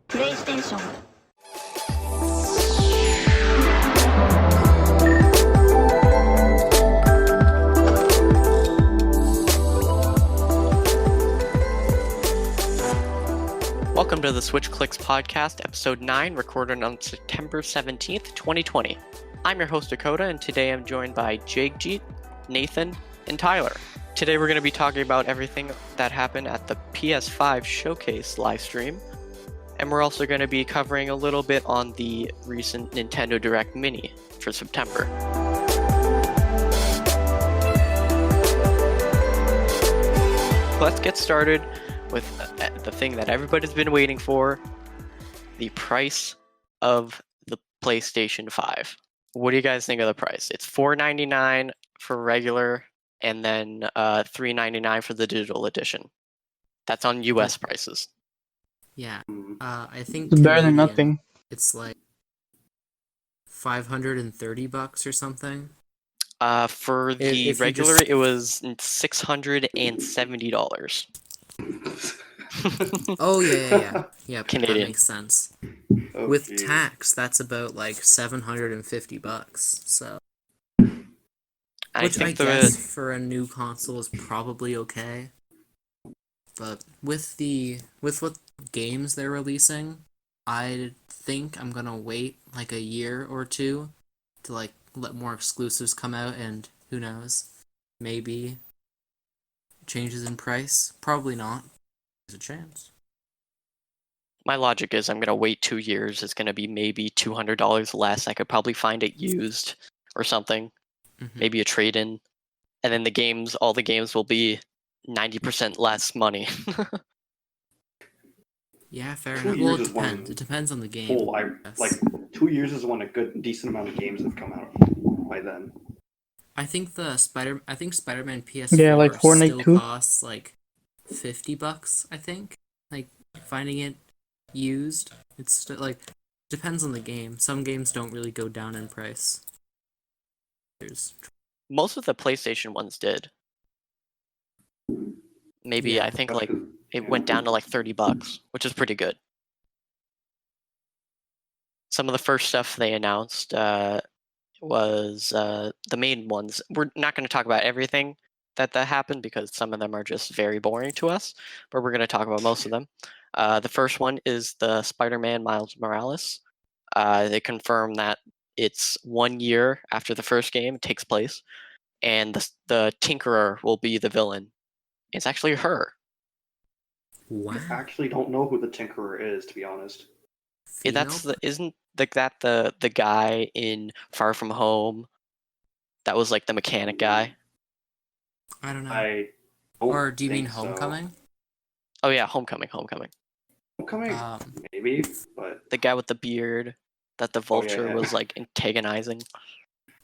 PlayStation Welcome to the SwitchClicksPodcast, episode 9, recorded on September 17th, 2020. I'm your host, Dakota, and today I'm joined by Jagjit, Nathan, and Tyler. Today we're going to be talking about everything that happened at the PS5 Showcase livestream, and we're also going to be covering a little bit on the recent Nintendo Direct Mini for September. Let's get started with the thing that everybody's been waiting for, the price of the PlayStation 5. What do you guys think of the price? It's $499 for regular, and then $399 for the digital edition. That's on US prices. Yeah, I think It's better than Canadian, nothing. It's like $530 or something. For the if you regular, just- it was $670. Oh yeah. Yep, Canadian. that makes sense. Oh, With geez. tax, that's about like $750. So, I which I think guess for a new console is probably okay. But with what games they're releasing, I think I'm gonna wait like a year or two to like let more exclusives come out, and who knows, maybe changes in price. Probably not. There's a chance. my logic is I'm going to wait 2 years. It's going to be maybe $200 less. I could probably find it used or something. Mhm. Maybe a trade-in, and then all the games will be 90% less money. Yeah, fair 2 enough. Well, years it is one depends. It depends on the game. Full, Yes. like 2 years is when a decent amount of games have come out by then. I think Spiderman PS4 Yeah, like Fortnite still 2. costs like $50. I think, like, finding it used, it's still like depends on the game. Some games don't really go down in price. There's Most of the PlayStation ones did. Maybe Yeah. I think like That's it went down to like $30, which is pretty good. Some of the first stuff they announced was the main ones. We're not going to talk about everything that happened because some of them are just very boring to us, but we're going to talk about most of them. The first one is the Spider-Man Miles Morales. They confirmed that it's 1 year after the first game takes place, and the Tinkerer will be the villain. It's actually her. wow. I actually don't know who the Tinkerer is, to be honest. Isn't that the guy in Far From Home that was like the mechanic guy? I don't know. I don't Or do you mean think so. Homecoming? Oh yeah, Homecoming. Homecoming, Um, maybe, but The guy with the beard that the Oh, yeah, Vulture yeah. was like antagonizing.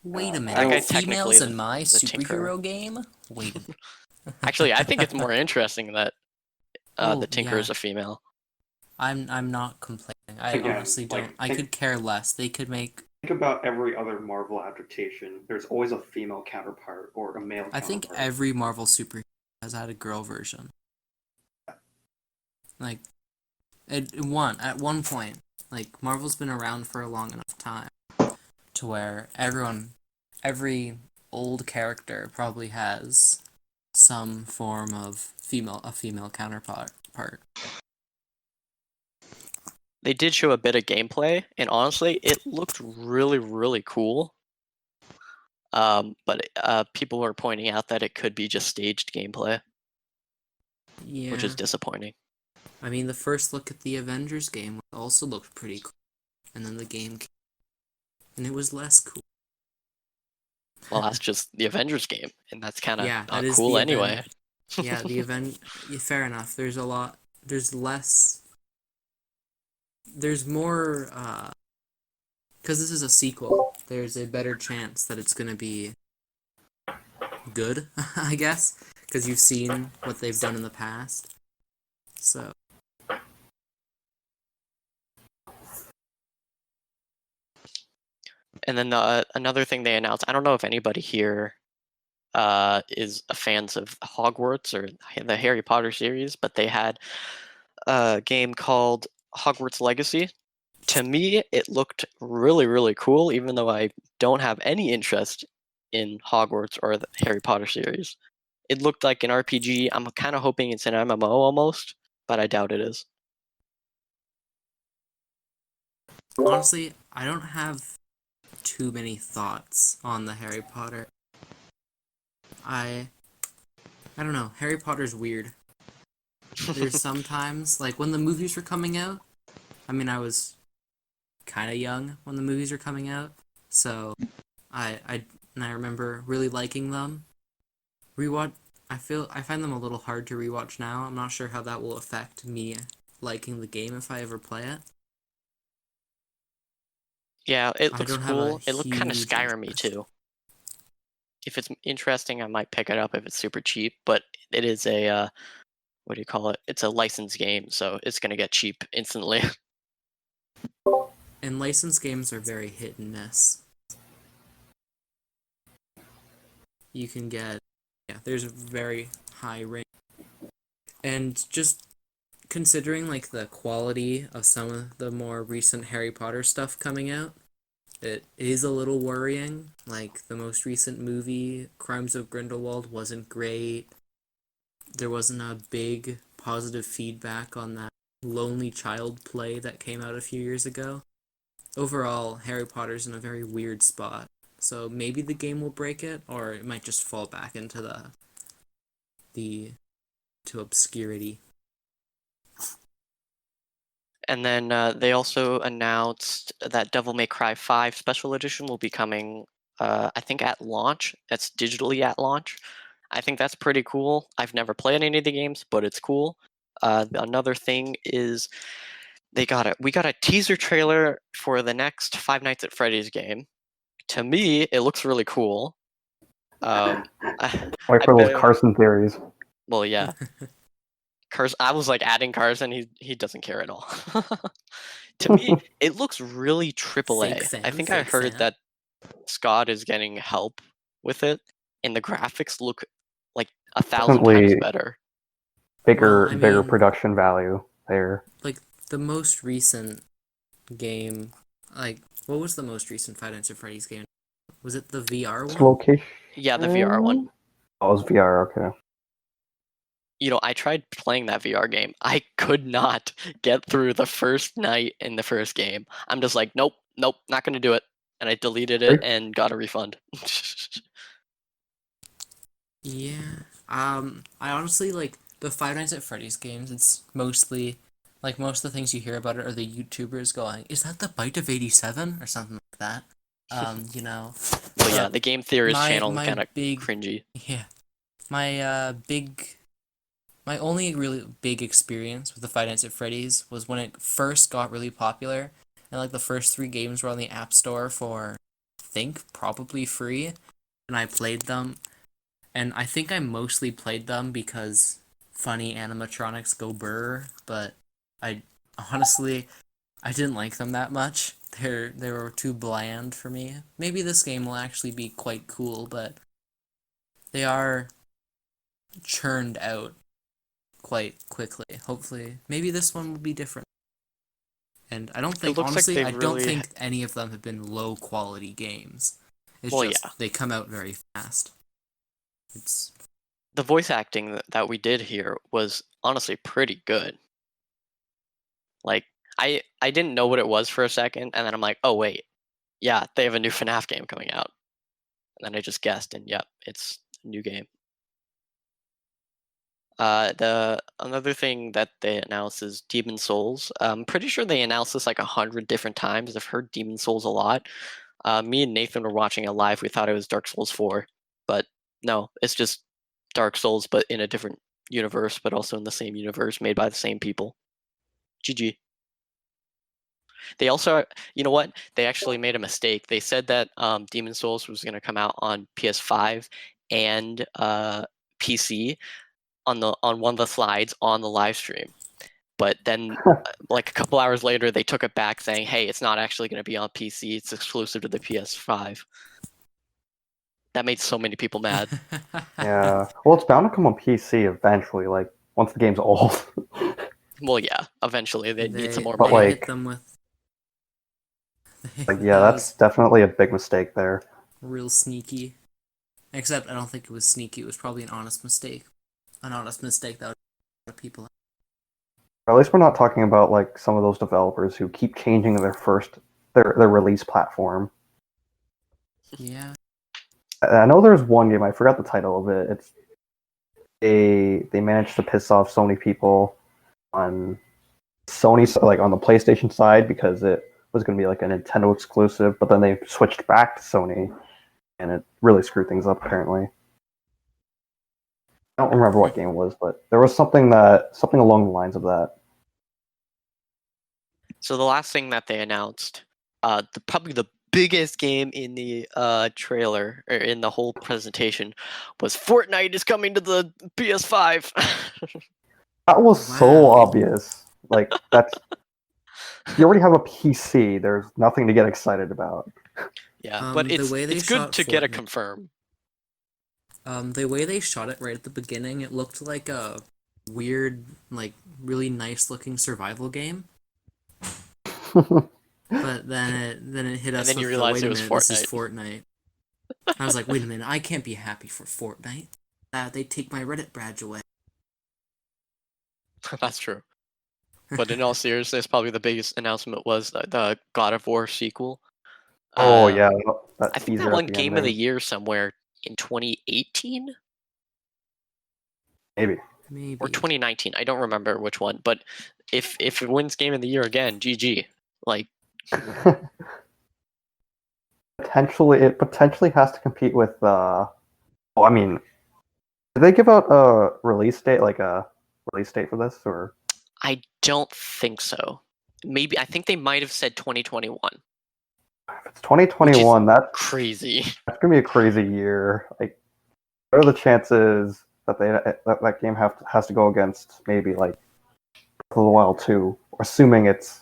wait a that minute. guy's technically Females the- in my the Tinkerer. superhero game? Wait a minute. Actually, I think it's more interesting that Oh, the Tinker is yeah. a female. I'm not complaining. I Again, honestly like, don't. I think- could care less. They could make. think about every other Marvel adaptation. There's always a female counterpart or a male I think counterpart. every Marvel superhero has had a girl version. Like, at one point, like Marvel's been around for a long enough time to where every old character probably has some form of a female counterpart. They did show a bit of gameplay, and honestly, it looked really, really cool. But people were pointing out that it could be just staged gameplay, Yeah. which is disappointing. I mean, the first look at the Avengers game also looked pretty cool, and then the game came, and it was less cool. Well, that's just the Avengers game, and that's kind of Yeah, not that is cool the anyway. event. Yeah, the event. Yeah, fair enough. There's less. There's more. Because this is a sequel, there's a better chance that it's gonna be good, I guess, because you've seen what they've done in the past. So. And then another thing they announced, I don't know if anybody here is fans of Hogwarts or the Harry Potter series, but they had a game called Hogwarts Legacy. To me, it looked really, really cool, even though I don't have any interest in Hogwarts or the Harry Potter series. It looked like an RPG. I'm kind of hoping it's an MMO almost, but I doubt it is. Honestly, I don't have too many thoughts on the Harry Potter. I don't know. Harry Potter's weird. There's sometimes, like when the movies were coming out, I mean, I was kind of young when the movies were coming out, so I remember really liking them. Rewatch, I find them a little hard to rewatch now. I'm not sure how that will affect me liking the game if I ever play it. Yeah, it I looks don't have a cool. It looked kind of huge Skyrim-y interest. too. If it's interesting, I might pick it up if it's super cheap, but it is a what do you call it? It's a licensed game, so it's gonna get cheap instantly. And licensed games are very hit and miss. You can get, yeah, there's a very high range. And just considering like the quality of some of the more recent Harry Potter stuff coming out, it is a little worrying. Like the most recent movie, Crimes of Grindelwald, wasn't great. There wasn't a big positive feedback on that Lonely Child play that came out a few years ago. Overall, Harry Potter's in a very weird spot. So maybe the game will break it, or it might just fall back into the to obscurity. And then they also announced that Devil May Cry 5 Special Edition will be coming, I think, at launch. That's digitally at launch. I think that's pretty cool. I've never played any of the games, but it's cool. Another thing is we got a teaser trailer for the next Five Nights at Freddy's game. To me, it looks really cool. I, Wait I for those bet, Carson theories. well, yeah. I was like adding Carson. He doesn't care at all. To me, it looks really Fake AAA. I fan, think I fake heard fan. that Scott is getting help with it, and the graphics look like 1,000 times Definitely better. bigger Well, I bigger mean, production value there. like the most recent game, like what was the most recent Five Nights at Freddy's game? Was it the VR It's one? location. Yeah, the VR one. Oh, it's VR. Okay. You know, I tried playing that VR game. I could not get through the first night in the first game. I'm just like, nope, not gonna do it. And I deleted it and got a refund. Yeah. I honestly like the Five Nights at Freddy's games. It's mostly like most of the things you hear about it are the YouTubers going, "Is that the Bite of 87?" or something like that. You know. But yeah, the Game Theorist channel my kind of big cringy. yeah. My my only really big experience with the Five Nights at Freddy's was when it first got really popular, and like the first three games were on the App Store for, I think, probably free, and I played them, and I think I mostly played them because funny animatronics go burr, but I honestly I didn't like them that much. They were too bland for me. Maybe this game will actually be quite cool, but they are churned out quite quickly. Hopefully, maybe this one will be different. And I don't It think, looks like honestly, they've I don't really think any of them have been low quality games. It's well, just yeah. they come out very fast. It's The voice acting that we did here was honestly pretty good. Like I didn't know what it was for a second, and then I'm like, oh wait, yeah, they have a new FNAF game coming out. And then I just guessed, and yep, it's a new game. The another thing that they announced is Demon Souls. I'm pretty sure they announced this like 100 different times. I've heard Demon Souls a lot. Me and Nathan were watching it live. We thought it was Dark Souls 4, but no, it's just Dark Souls, but in a different universe, but also in the same universe, made by the same people. GG. They also, you know what? They actually made a mistake. They said that Demon Souls was going to come out on PS5 and PC on one of the slides on the live stream. But then, like a couple hours later, they took it back, saying, "Hey, it's not actually going to be on PC. It's exclusive to the PS5." That made so many people mad. Yeah. Well, it's bound to come on PC eventually. Like once the game's old. Well, yeah. Eventually, they need some more But, money. like- hit them with. Like, yeah, that that's was definitely a big mistake there. real sneaky. Except I don't think it was sneaky. It was probably an honest mistake. An honest mistake that would put people. Or at least we're not talking about like some of those developers who keep changing their release platform. Yeah. I know there's one game, I forgot the title of it. It's they managed to piss off so many people on Sony, like on the PlayStation side, because it was going to be like a Nintendo exclusive, but then they switched back to Sony, and it really screwed things up. Apparently, I don't remember what game it was, but there was something along the lines of that. So the last thing that they announced, probably the biggest game in the trailer or in the whole presentation, was Fortnite is coming to the PS5. That was so Wow. obvious. Like that's you already have a PC. There's nothing to get excited about. Yeah, but The way they it's good shot to get a Fortnite- confirm. The way they shot it right at the beginning, it looked like a weird, like really nice looking survival game. But then it hit us then you with the, realized wait it a was minute, this is Fortnite. I was like, wait a minute, I can't be happy for Fortnite. They take my Reddit badge away. That's true. But in all seriousness, probably the biggest announcement was the God of War sequel. Oh Uh, yeah, that I think teaser that at won the Game of the ending. Year somewhere in 2018 Maybe. Maybe. or 2019. I don't remember which one, but if it wins Game of the Year again, GG. Like, It potentially has to compete with. Well, I mean, did they give out a release date, like a release date for this, or I don't think so. Maybe I think they might have said 2021. if it's 2021? That's Crazy. gonna be a crazy year. Like, what are the chances that that game has to go against maybe like Breath of the Wild 2, assuming it's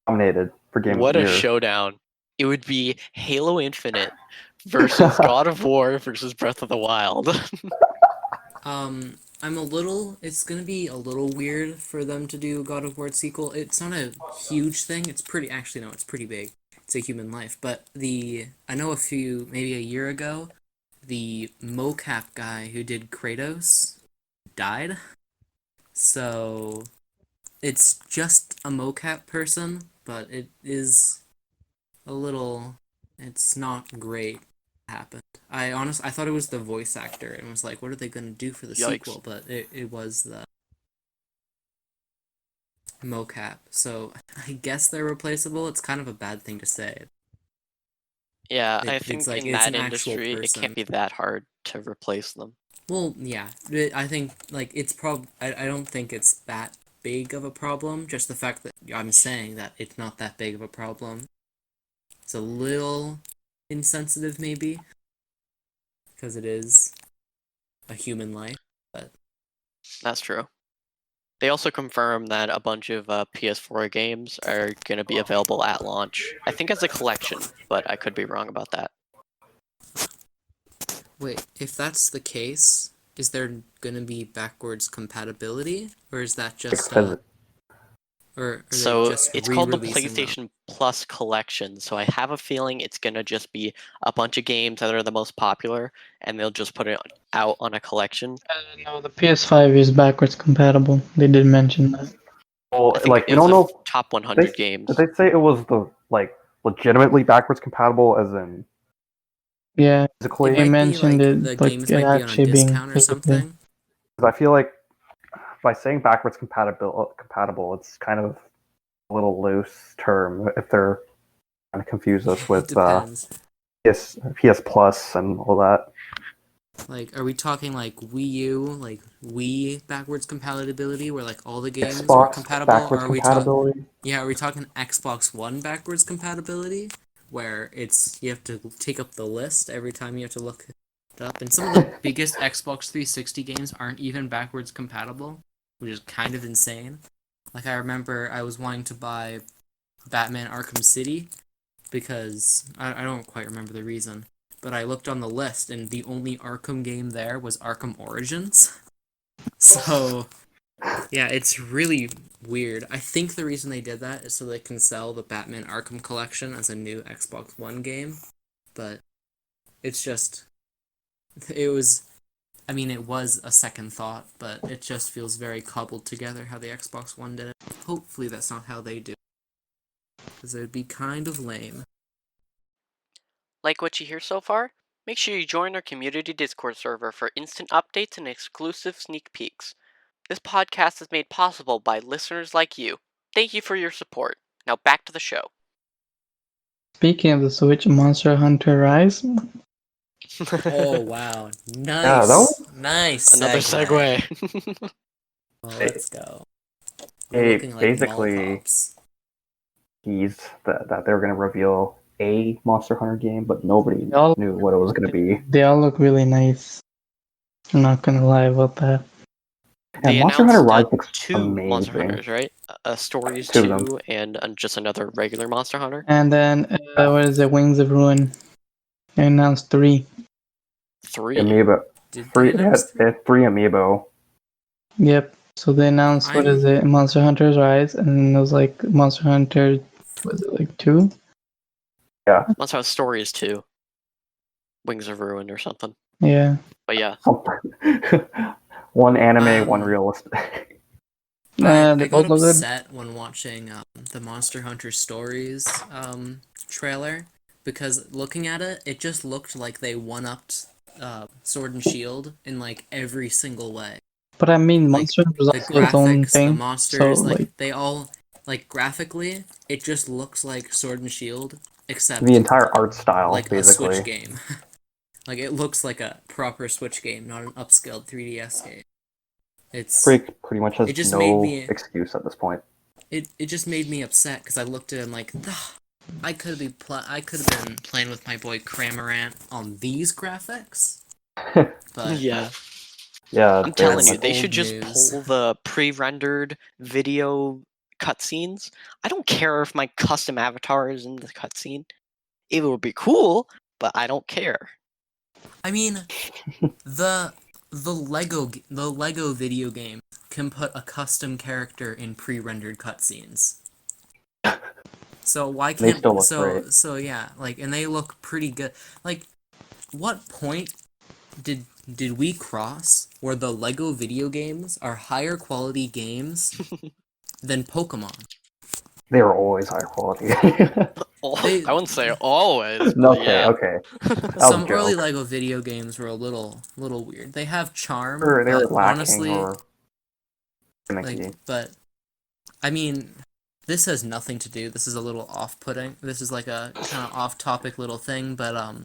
nominated for Game What of a the Year? showdown. It would be Halo Infinite versus God of War versus Breath of the Wild. It's gonna be a little weird for them to do God of War sequel. It's not a huge thing. It's pretty big. It's a human life. But I know maybe a year ago, the mocap guy who did Kratos died. So it's just a mocap person, but it is it's not great happened. I thought it was the voice actor and was like, what are they gonna do for the Yikes. sequel? But it was the mocap. So I guess they're replaceable. It's kind of a bad thing to say. Yeah, I It's think like in it's that an actual industry, it person. can't be that hard to replace them. Well, yeah. I think like I don't think it's that big of a problem. Just the fact that I'm saying that it's not that big of a problem. It's a little insensitive, maybe, because it is a human life. But That's true. They also confirmed that a bunch of PS4 games are going to be available at launch. I think as a collection, but I could be wrong about that. wait, if that's the case, is there gonna be backwards compatibility, or is that just or are So they just it's called the re-releasing them? PlayStation Plus Collection. So I have a feeling it's going to just be a bunch of games that are the most popular, and they'll just put it out on a collection. No, the PS5 is backwards compatible. They did mention that. Well, I think like it we was don't the know. top 100 games. Did they say it was the like legitimately backwards compatible, as in Yeah, physically? they Might be mentioned like it, the like games it might be on a actually being discount or physically. something. Because I feel like by saying backwards compatible, it's kind of a little loose term if they're trying to confuse us It with depends. PS Plus and all that. Like, are we talking like Wii U, like Wii backwards compatibility, where like all the games are Xbox compatible? backwards Or are we talking? compatibility. Yeah, are we talking Xbox One backwards compatibility, where you have to take up the list every time you have to look it up, and some of the biggest Xbox 360 games aren't even backwards compatible, which is kind of insane. Like I remember I was wanting to buy Batman Arkham City because I don't quite remember the reason, but I looked on the list and the only Arkham game there was Arkham Origins. So Yeah, it's really weird. I think the reason they did that is so they can sell the Batman Arkham Collection as a new Xbox One game, but it's just it was I mean it was a second thought, but it just feels very cobbled together how the Xbox One did it. Hopefully that's not how they do it, because it would be kind of lame. Like what you hear so far? Make sure you join our community Discord server for instant updates and exclusive sneak peeks. This podcast is made possible by listeners like you. Thank you for your support. Now back to the show. Speaking of the Switch, Monster Hunter Rise. Oh wow. Yeah, that was Nice Another segue. segue. Oh, let's go. We're looking like basically Molotovs. that they were going to reveal a Monster Hunter game, but nobody They all, knew what it was going to be. they all look really nice. I'm not gonna lie about that. They And Monster Hunter announced Rise looks 2 Monster amazing. Hunters, right? Stories 2 of them. 2 and just another regular Monster Hunter. And then, what is it? Wings of Ruin. They announced 3. 3. Amiibo. Did Free, they announce they had 3 Amiibo. Yep. So they announced, what is it? Monster Hunter's Rise, and then it was like Monster Hunter, was it like 2? Monster Hunter Stories 2. Wings of Ruin or something. Yeah. But yeah. One anime, one realistic. I They got both look good. upset when watching the Monster Hunter Stories trailer, because looking at it, it just looked like they one-upped Sword and Shield in like every single way. But I mean, Like, Monster Hunter was the also its own graphics, the thing. So, monsters, like, they all, like, graphically, it just looks like Sword and Shield, except The entire art style, like basically. a Switch game. Like, it looks like a proper Switch game, not an upscaled 3DS game. It's Pretty much has it just made no me- excuse at this point. it just made me upset because I looked at it and like, I could have been playing with my boy Cramorant on these graphics, but Yeah. Yeah, I'm telling that's you, they should old just news. pull the pre-rendered video cutscenes. I don't care if my custom avatar is in the cutscene. It would be cool, but I don't care. I mean, the Lego video game can put a custom character in pre-rendered cutscenes. So why They can't still look great. so yeah, like, and they look pretty good. Like, what point did we cross where the Lego video games are higher quality games than Pokemon? They were always high quality. I wouldn't say always, but okay, yeah. okay. That was Some a early joke. Lego video games were a little weird. They have charm, They were but lacking honestly, or gimmicky. like, but I mean, this has nothing to do. This is a little off-putting. This is like a kind of off-topic little thing, but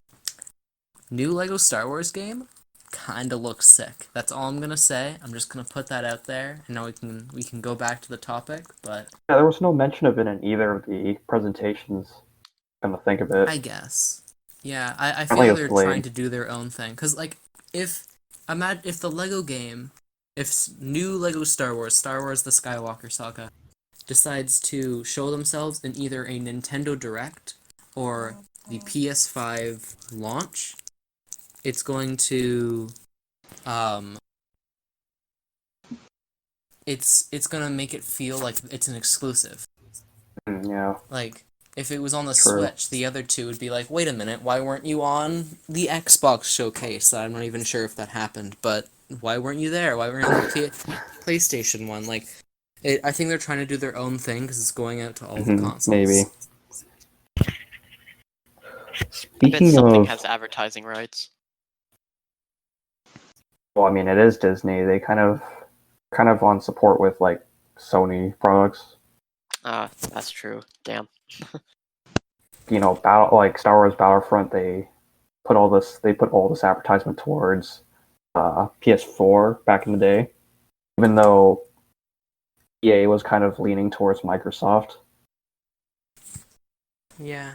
new Lego Star Wars game kind of looks sick. That's all I'm gonna say. I'm just gonna put that out there, and now we can go back to the topic. But Yeah, there was no mention of it in either of the presentations. Come to think of it. I guess, yeah, I Apparently feel it's they're lame. trying to do their own thing. Cause like if the Lego game, new Lego Star Wars the Skywalker Saga, decides to show themselves in either a Nintendo Direct or the PS5 launch, it's going to it's gonna make it feel like it's an exclusive. Yeah. Like, if it was on the True. Switch, the other two would be like, wait a minute, why weren't you on the Xbox showcase? I'm not even sure if that happened, but why weren't you there? Why weren't you on the PlayStation one? Like, I think they're trying to do their own thing because it's going out to all the consoles. Maybe. I bet Speaking something of, has advertising rights. well, I mean, it is Disney. They kind of on support with like Sony products. That's true. Damn. You know, like Star Wars Battlefront. They put all this advertisement towards PS4 back in the day, even though EA was kind of leaning towards Microsoft. Yeah.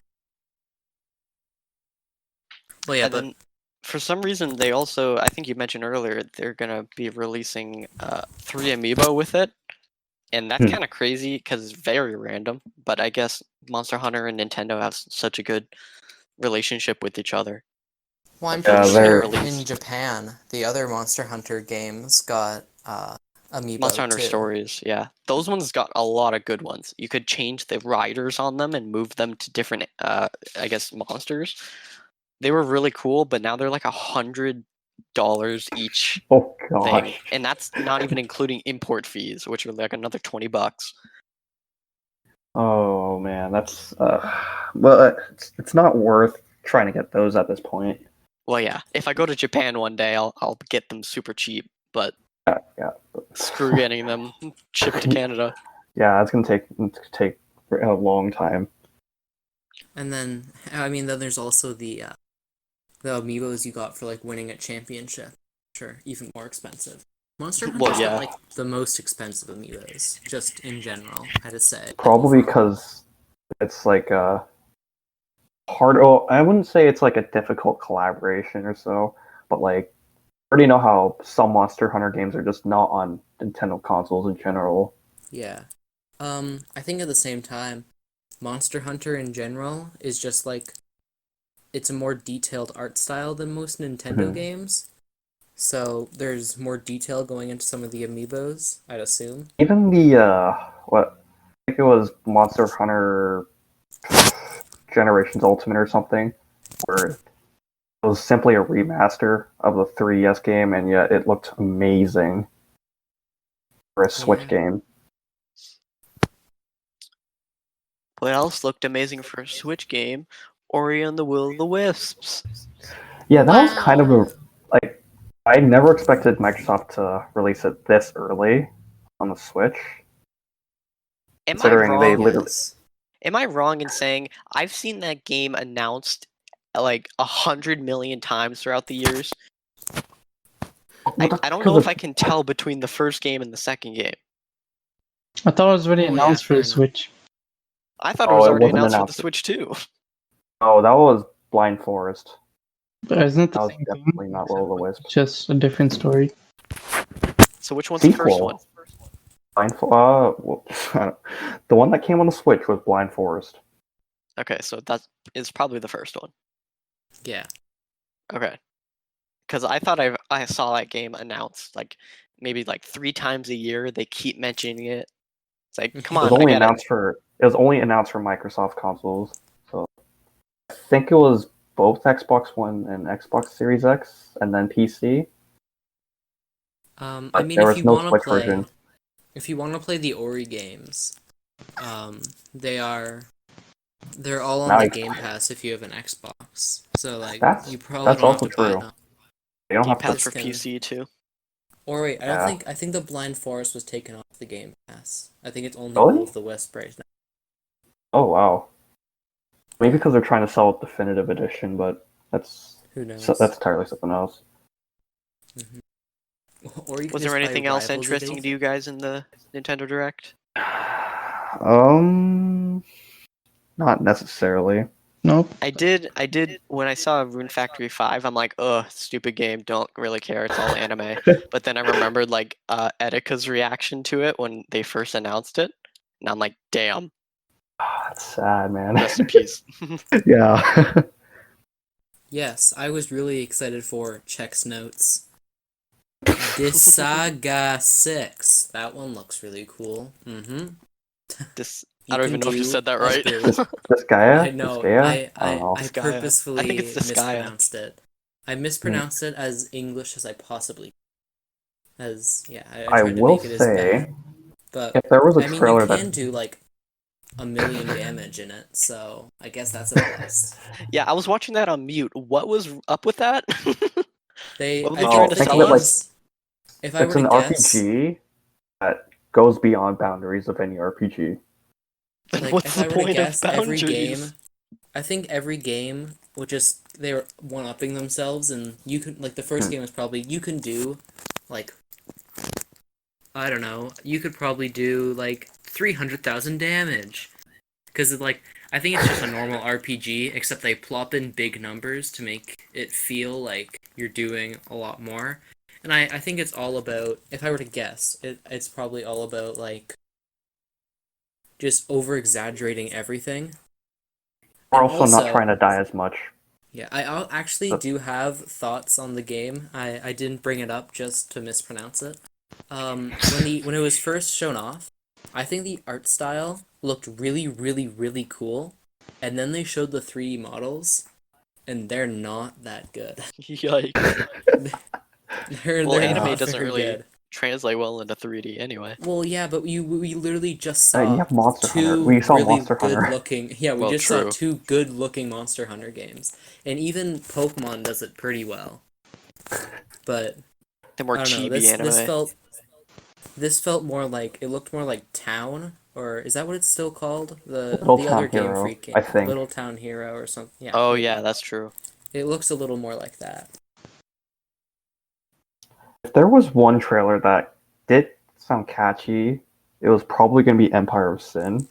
Well, yeah, And but then, for some reason, they also, I think you mentioned earlier, they're gonna be releasing 3 amiibo with it, and that's kind of crazy because it's very random. But I guess Monster Hunter and Nintendo have such a good relationship with each other. well, I'm Yeah, pretty they're- sure in Japan, the other Monster Hunter games got Amiibo Monster Hunter too. Stories, yeah. Those ones got a lot of good ones. You could change the riders on them and move them to different, I guess, monsters. They were really cool, but now they're like $100 each Oh thing, gosh. and that's not even including import fees, which are like another $20. Oh man, that's well, it's not worth trying to get those at this point. Well, yeah. If I go to Japan one day, I'll get them super cheap, but Yeah. screw getting them shipped to Canada. Yeah, it's gonna take a long time. And then, I mean, then there's also the amiibos you got for like winning a championship. Sure, even more expensive. Monster Hunter's Well, yeah. got like the most expensive amiibos, just in general. I had to say. Probably overall. because it's like hard. Oh, I wouldn't say it's like a difficult collaboration or so, but like I already know how some Monster Hunter games are just not on Nintendo consoles in general. Yeah. I think at the same time, Monster Hunter in general is just like it's a more detailed art style than most Nintendo Mhm. games. So there's more detail going into some of the amiibos, I'd assume. Even the what I think it was Monster Hunter Generations Ultimate or something, where it was simply a remaster of the 3DS game, and yet it looked amazing for a Switch Yeah. game. What else looked amazing for a Switch game? Ori and the Will of the Wisps. Yeah, that was kind of Wow. a like I never expected Microsoft to release it this early on the Switch, Am I considering they wrong? literally. Yes. Am I wrong in saying I've seen that game announced like 100 million times throughout the years? I don't know if I can tell between the first game and the second game. I thought it was already Oh, yeah, announced for fair the enough. Switch. I thought it Oh, was it already wasn't announced for the announced. Switch too. Oh, that was Blind Forest. But isn't it the That was same definitely thing? not Will o' the Wisp. It's just a different story. So which one's the first one? The one that came on the Switch was Blind Forest. Okay, so that is probably the first one. Yeah. Okay, because I thought I saw that game announced like maybe like 3 times a year. They keep mentioning it. It's like, come It was on, I only get it. announced for Microsoft consoles. So I think it was both Xbox One and Xbox Series X, and then PC. I But mean, there if was you no want to Switch play, version. the Ori games, they're all on Now the you- Game Pass if you have an Xbox. So like, That's- you probably that's don't have also to buy true. them. You don't Game have Pass to. for PC too. Or wait, Yeah. I think the Blind Forest was taken off the Game Pass. I think it's only Really? Will of the Wisp right now. Oh wow. Maybe Yeah. because they're trying to sell a definitive edition, but that's Who knows? that's entirely something else. Mhm. Or you can Was just there buy anything else Rivals interesting to Edition. you guys in the Nintendo Direct? Not necessarily. Nope. I did when I saw Rune Factory 5, I'm like, ugh, stupid game, don't really care, it's all anime. But then I remembered like Etika's reaction to it when they first announced it, and I'm like, damn, That's sad, man. rest in peace. Yeah. Yes, I was really excited for Check's Notes. Disaga 6. That one looks really cool. Mm-hmm. This You I don't can even know if you do said that a right. build. This Gaia? I know. I don't know. I Disgaea. purposefully I think it's Disgaea. mispronounced it. I mispronounced it as English as I possibly. As yeah, I I tried to will make it as say, bad. But if there was a I mean, you trailer can that do like 1,000,000 damage in it, so I guess that's a plus. Yeah, I was watching that on mute. What was up with that? What were they I trying think to the sell us? games. If I were it's to an guess, RPG that goes beyond boundaries of any RPG. Then like what's if the I were to point of guess, every boundaries? game, I think every game would just they were one upping themselves, and you could like the first game was probably you can do, like, I don't know, you could probably do like 300,000 damage, because like I think it's just a normal RPG, except they plop in big numbers to make it feel like you're doing a lot more, and I think it's all about if I were to guess, it's probably all about like just over exaggerating everything. We're And also not trying to die as much. yeah, actually do have thoughts on the game. I didn't bring it up just to mispronounce it. When it was first shown off, I think the art style looked really, really, really cool, and then they showed the 3D models, and they're not that good. Yikes. They're Well, they're anime not doesn't very really good. translate well into 3D anyway. Well, yeah, but we literally just You saw have Monster Hunter. two We saw really Monster good Hunter. looking. Yeah, we Well, just saw true. 2 good looking Monster Hunter games, and even Pokemon does it pretty well. But The more I don't know. chibi anime. This felt more like it looked more like Town, or is that what it's still called? Little The Town other Game Hero, Freak game, I think. Little Town Hero or something. Yeah, Oh maybe. yeah, that's true. It looks a little more like that. If there was one trailer that did sound catchy, it was probably going to be Empire of Sin.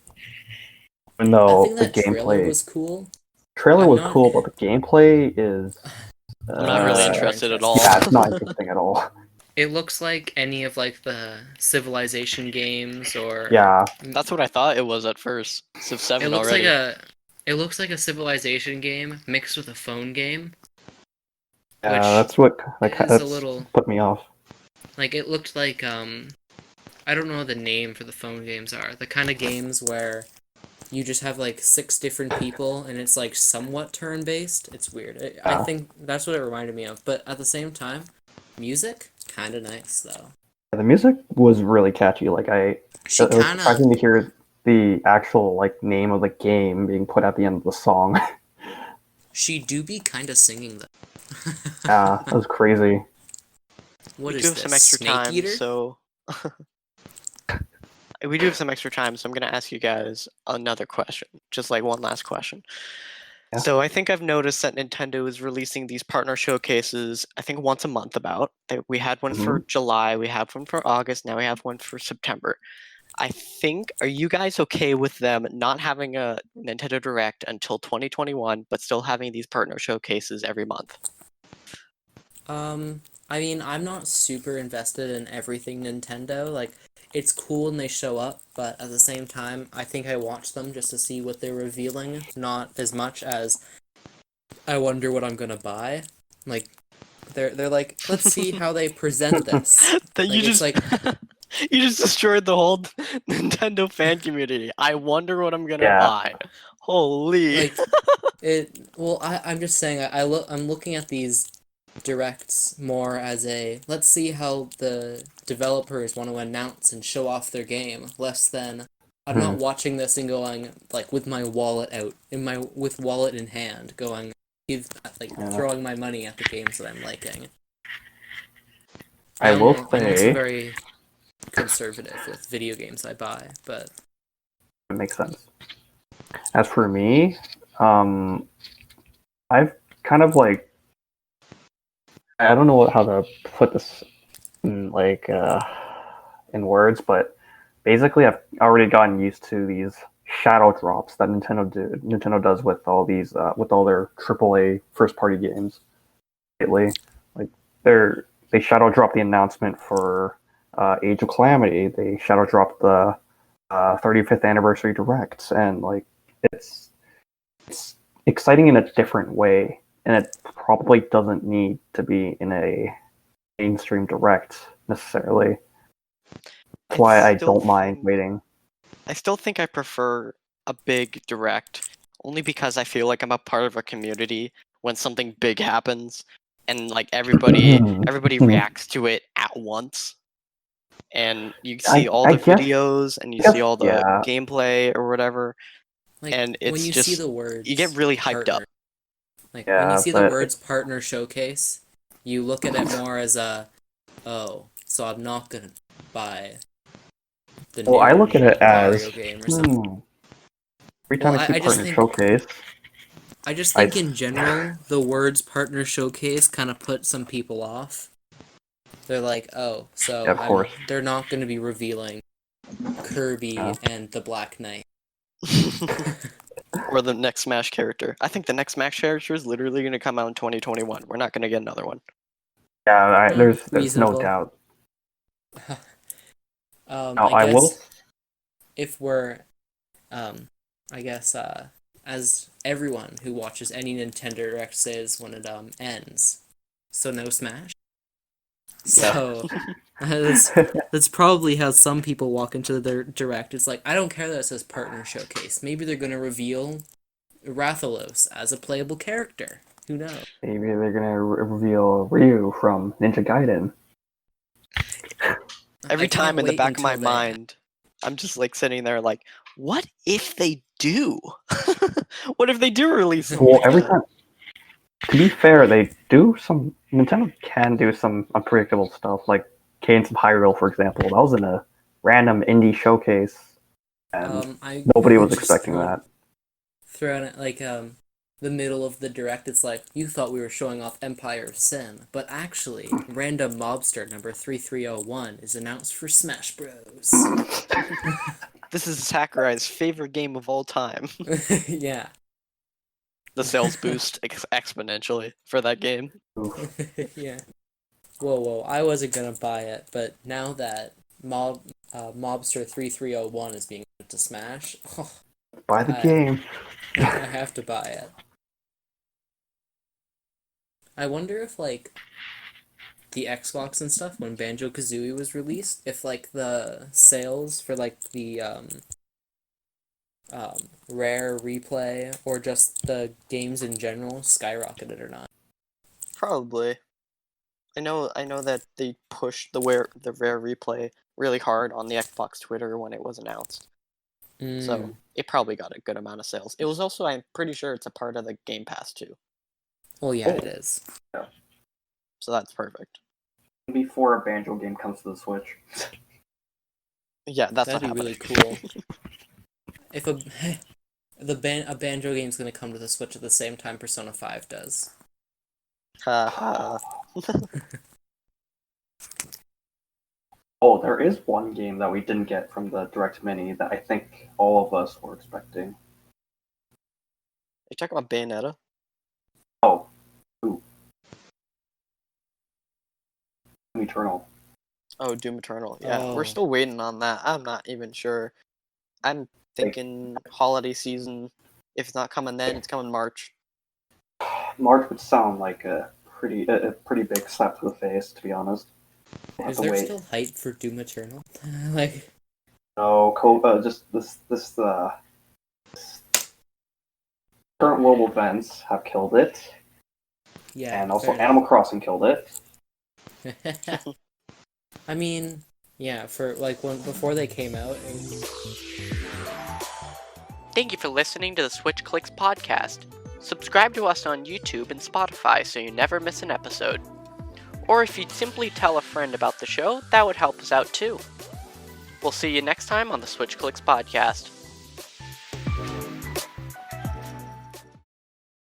Even I though think the that trailer gameplay was cool. trailer I'm was not. cool, but the gameplay is I'm not really super interested at all. yeah, it's not interesting at all. It looks like any of like the Civilization games, or Yeah, That's what I thought it was at first. Civ it 7 looks already. like a Civilization game mixed with a phone game, yeah, which that's what is a that's little put me off. like it looked like I don't know what the name for the phone games are. The kind of games where you just have like 6 different people and it's like somewhat turn-based. It's weird. I think that's what it reminded me of. But at the same time, music kind of nice though. The music was really catchy. Like it was surprising to hear the actual like name of the game being put at the end of the song. She do be kind of singing though. Yeah, that was crazy. What We is do have this? some extra Snake time, Eater? so we do have some extra time, so I'm gonna ask you guys another question, just like one last question. Yeah. So I think I've noticed that Nintendo is releasing these partner showcases, I think once a month about. We had one for July, we have one for August, now we have one for September. I think, are you guys okay with them not having a Nintendo Direct until 2021, but still having these partner showcases every month? I mean, I'm not super invested in everything Nintendo. Like, it's cool when they show up, but at the same time, I think I watch them just to see what they're revealing, not as much as I wonder what I'm gonna buy. Like, they're like, let's see how they present this. That you Like, it's just like, you just destroyed the whole Nintendo fan community. I wonder what I'm gonna Yeah. buy. Holy. like well, I'm just saying, I'm looking at these directs more as a let's see how the developers want to announce and show off their game, less than I'm not watching this and going like with my wallet out with wallet in hand going throwing my money at the games that I'm liking. I will I'm also say very conservative with video games I buy, but it makes sense. As for me, I've kind of like I don't know how to put this in in words, but basically I've already gotten used to these shadow drops that Nintendo does with all these with all their AAA first party games lately. Like they shadow drop the announcement for Age of Calamity. They shadow drop the 35th anniversary direct, and like it's exciting in a different way, and it probably doesn't need to be in a mainstream direct necessarily. That's why I don't mind waiting. I still think I prefer a big direct, only because I feel like I'm a part of a community when something big happens, and like everybody reacts to it at once, and you see all the videos and you see all the gameplay or whatever, like and it's when you just see the words you get really hyped up. Like when you see the words partner showcase, you look at it more as a so I'm not gonna buy the new I look at it Mario as game or something. every time I see partner showcase. I just think in general the words partner showcase kind of put some people off. They're like, oh, so they're not going to be revealing Kirby and the Black Knight. Or the next Smash character. I think the next Smash character is literally going to come out in 2021. We're not going to get another one. Yeah, there's no doubt. I guess if we're, I guess, as everyone who watches any Nintendo Direct says when it ends, so no Smash. So that's probably how some people walk into their direct. It's like, I don't care that it says partner showcase. Maybe they're gonna reveal Rathalos as a playable character. Who knows? Maybe they're gonna reveal Ryu from Ninja Gaiden. Every I time can't in the wait back of my until they- mind, I'm just like sitting there like, what if they do? What if they do release something? Well, every time. To be fair, they do some. Nintendo can do some unpredictable stuff, like Cadence of Hyrule, for example. That was in a random indie showcase, and nobody was just expecting that. Throw it like the middle of the direct. It's like, you thought we were showing off Empire of Sin, but actually, random mobster number 3301 is announced for Smash Bros. This is Sakurai's favorite game of all time. Yeah. The sales boost exponentially for that game. Yeah. Whoa! I wasn't gonna buy it, but now that Mobster 3301 is being put to Smash, Buy the game. I have to buy it. I wonder if like the Xbox and stuff, when Banjo-Kazooie was released, if like the sales for like the rare replay or just the games in general skyrocketed or not. Probably. I know that they pushed the rare replay really hard on the Xbox Twitter when it was announced. So it probably got a good amount of sales. It was also, I'm pretty sure it's a part of the Game Pass too. Well, yeah, it is. So that's perfect. Before a Banjo game comes to the Switch. Yeah, that's That'd be what really happened. cool. If a Banjo game's gonna come to the Switch at the same time Persona 5 does. Haha. Oh, there is one game that we didn't get from the Direct Mini that I think all of us were expecting. You talking about Bayonetta? Oh, Doom Eternal. Oh, Doom Eternal. Yeah, Oh. we're still waiting on that. I'm not even sure. I'm thinking holiday season. If it's not coming then, it's coming March. March would sound like a pretty big slap to the face, to be honest. We'll have Is to there wait. still hype for Doom Eternal? Like, No, just this current world events have killed it, yeah. and also fair Animal Crossing killed it. enough. I mean, yeah, for like before they came out. Thank you for listening to the Switch Clicks podcast. Subscribe to us on YouTube and Spotify so you never miss an episode. Or if you'd simply tell a friend about the show, that would help us out too. We'll see you next time on the Switch Clicks podcast.